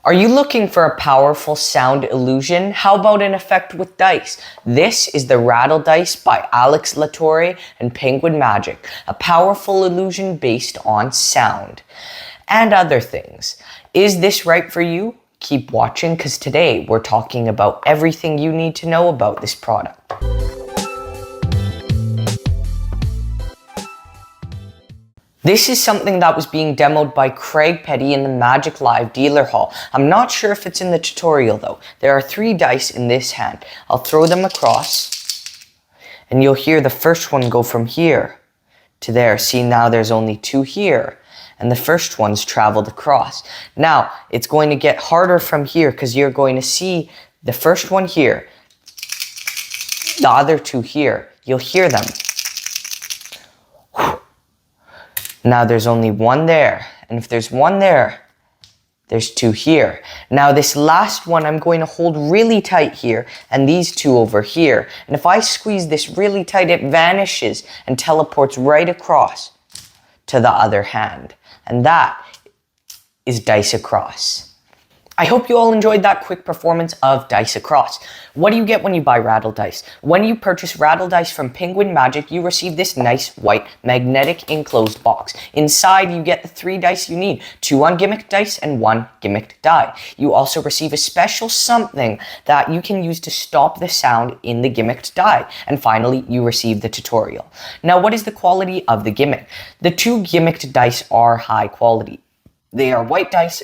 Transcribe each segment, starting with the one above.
Are you looking for a powerful sound illusion? How about an effect with dice? This is the Rattle Dice by Alex Latorre and Penguin Magic, a powerful illusion based on sound and other things. Is this right for you? Keep watching because today we're talking about everything you need to know about this product. This is something that was being demoed by Craig Petty in the Magic Live dealer hall. I'm not sure if it's in the tutorial though. There are 3 dice in this hand. I'll throw them across and you'll hear the first one go from here to there. See, now there's only 2 here and the first one's traveled across. Now it's going to get harder from here because you're going to see the first one here, the other 2 here. You'll hear them. Now there's only 1 there, and if there's 1 there, there's 2 here. Now this last one I'm going to hold really tight here, and these 2 over here. And if I squeeze this really tight, it vanishes and teleports right across to the other hand. And that is Dice Across. I hope you all enjoyed that quick performance of Dice Across. What do you get when you buy Rattle Dice? When you purchase Rattle Dice from Penguin Magic, you receive this nice white magnetic enclosed box. Inside, you get the 3 dice you need, 2 ungimmicked dice and 1 gimmicked die. You also receive a special something that you can use to stop the sound in the gimmicked die. And finally, you receive the tutorial. Now, what is the quality of the gimmick? The 2 gimmicked dice are high quality. They are white dice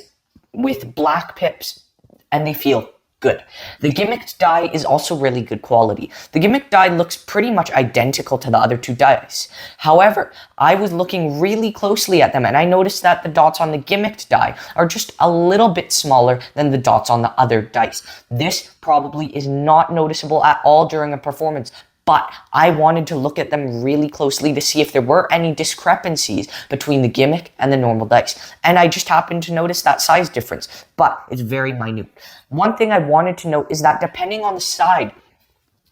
with black pips, and they feel good. The gimmicked die is also really good quality. The gimmicked die looks pretty much identical to the other 2 dice. However, I was looking really closely at them and I noticed that the dots on the gimmicked die are just a little bit smaller than the dots on the other dice. This probably is not noticeable at all during a performance, but I wanted to look at them really closely to see if there were any discrepancies between the gimmick and the normal dice. And I just happened to notice that size difference, but it's very minute. One thing I wanted to note is that depending on the side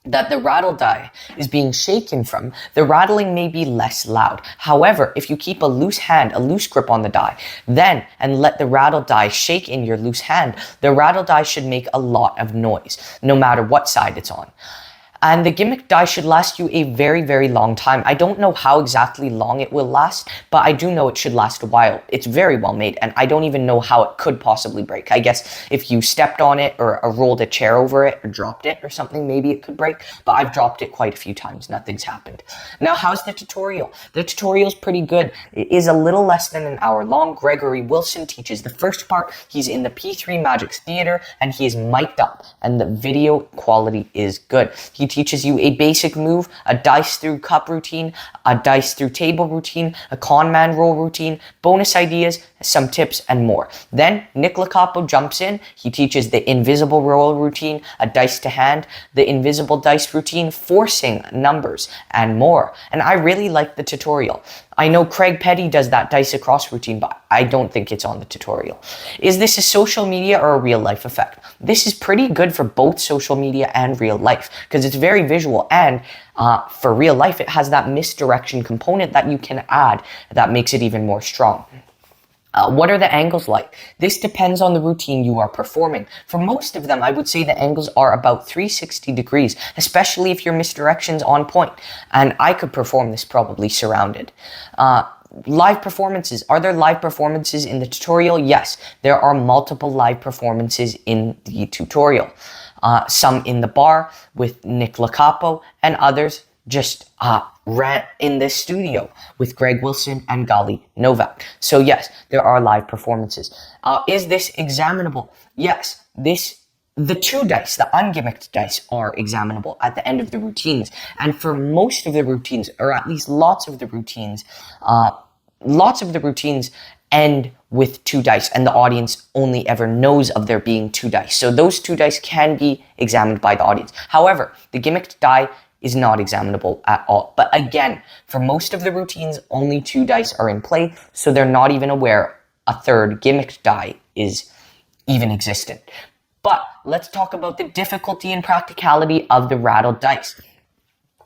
that the rattle die is being shaken from, the rattling may be less loud. However, if you keep a loose hand, a loose grip on the die, and let the rattle die shake in your loose hand, the rattle die should make a lot of noise, no matter what side it's on. And the gimmick die should last you a very, very long time. I don't know how exactly long it will last, but I do know it should last a while. It's very well made, and I don't even know how it could possibly break. I guess if you stepped on it or rolled a chair over it or dropped it or something, maybe it could break, but I've dropped it quite a few times. Nothing's happened. Now, how's the tutorial? The tutorial's pretty good. It is a little less than an hour long. Gregory Wilson teaches the first part. He's in the P3 Magic Theater, and he is mic'd up, and the video quality is good. He teaches you a basic move, a dice through cup routine, a dice through table routine, a con man roll routine, bonus ideas, some tips, and more. Then Nick Locapo jumps in. He teaches the invisible roll routine, a dice to hand, the invisible dice routine, forcing numbers, and more. And I really like the tutorial. I know Craig Petty does that Dice Across routine, but I don't think it's on the tutorial. Is this a social media or a real life effect? This is pretty good for both social media and real life because it's very visual, and for real life, it has that misdirection component that you can add that makes it even more strong. What are the angles like? This depends on the routine you are performing. For most of them, I would say the angles are about 360 degrees, especially if your misdirection's on point. And I could perform this probably surrounded. Live performances. Are there live performances in the tutorial? Yes, there are multiple live performances in the tutorial. Some in the bar with Nick Locapo, and others just ran in the studio with Greg Wilson and Gali Novak. So yes, there are live performances. Is this examinable? Yes, the 2 dice, the ungimmicked dice, are examinable at the end of the routines. And for most of the routines, or at least lots of the routines end with 2 dice, and the audience only ever knows of there being 2 dice. So those 2 dice can be examined by the audience. However, the gimmicked die is not examinable at all. But again, for most of the routines, only 2 dice are in play, so they're not even aware a 3rd gimmicked die is even existent. But let's talk about the difficulty and practicality of the rattle dice.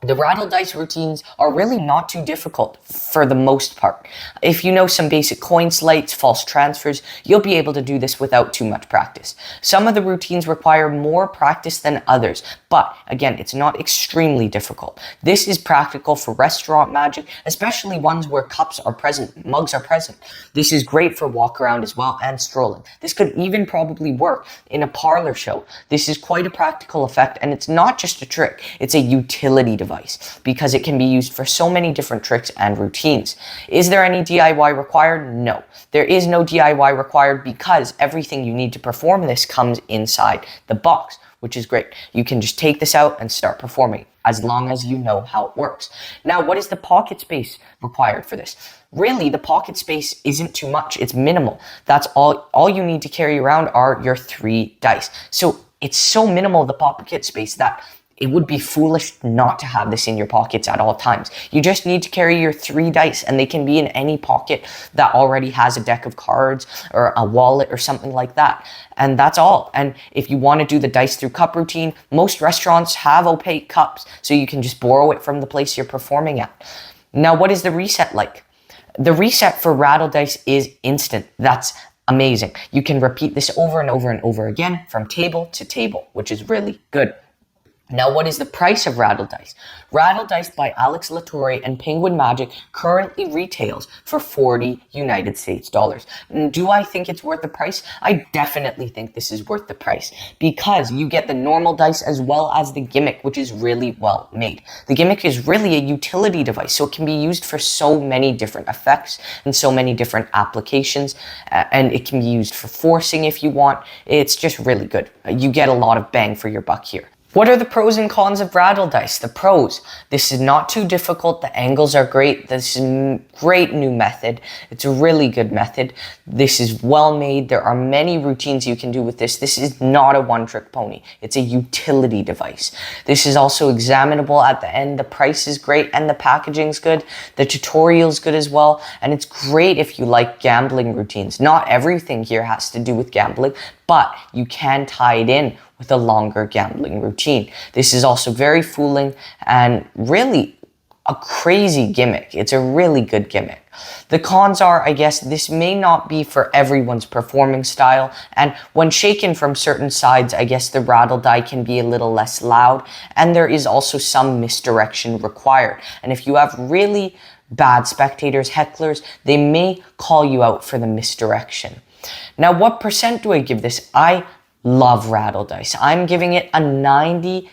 The rattle dice routines are really not too difficult for the most part. If you know some basic coin sleights, false transfers, you'll be able to do this without too much practice. Some of the routines require more practice than others, but again, it's not extremely difficult. This is practical for restaurant magic, especially ones where cups are present, mugs are present. This is great for walk around as well and strolling. This could even probably work in a parlor show. This is quite a practical effect, and it's not just a trick, it's a utility device because it can be used for so many different tricks and routines. Is there any DIY required? No. There is no DIY required because everything you need to perform this comes inside the box, which is great. You can just take this out and start performing as long as you know how it works. Now, what is the pocket space required for this? Really, the pocket space isn't too much. It's minimal. That's all you need to carry around are your 3 dice. So it's so minimal, the pocket space, that it would be foolish not to have this in your pockets at all times. You just need to carry your 3 dice, and they can be in any pocket that already has a deck of cards or a wallet or something like that. And that's all. And if you want to do the dice through cup routine, most restaurants have opaque cups, so you can just borrow it from the place you're performing at. Now, what is the reset like? The reset for rattle dice is instant. That's amazing. You can repeat this over and over and over again from table to table, which is really good. Now, what is the price of Rattle Dice? Rattle Dice by Alex Latorre and Penguin Magic currently retails for 40 United States dollars. Do I think it's worth the price? I definitely think this is worth the price because you get the normal dice as well as the gimmick, which is really well made. The gimmick is really a utility device, so it can be used for so many different effects and so many different applications, and it can be used for forcing if you want. It's just really good. You get a lot of bang for your buck here. What are the pros and cons of Rattle Dice? The pros: this is not too difficult. The angles are great. This is a great new method. It's a really good method. This is well made. There are many routines you can do with this. This is not a one-trick pony. It's a utility device. This is also examinable at the end. The price is great and the packaging's good. The tutorial's good as well. And it's great if you like gambling routines. Not everything here has to do with gambling, but you can tie it in with a longer gambling routine. This is also very fooling and really a crazy gimmick. It's a really good gimmick. The cons are, I guess, this may not be for everyone's performing style, and when shaken from certain sides, I guess the rattle die can be a little less loud, and there is also some misdirection required. And if you have really bad spectators, hecklers, they may call you out for the misdirection. Now, what percent do I give this? I love Rattle Dice. I'm giving it a 96%.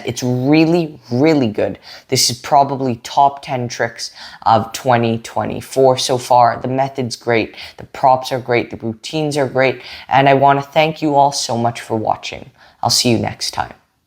It's really, really good. This is probably top 10 tricks of 2024 so far. The method's great. The props are great. The routines are great. And I want to thank you all so much for watching. I'll see you next time.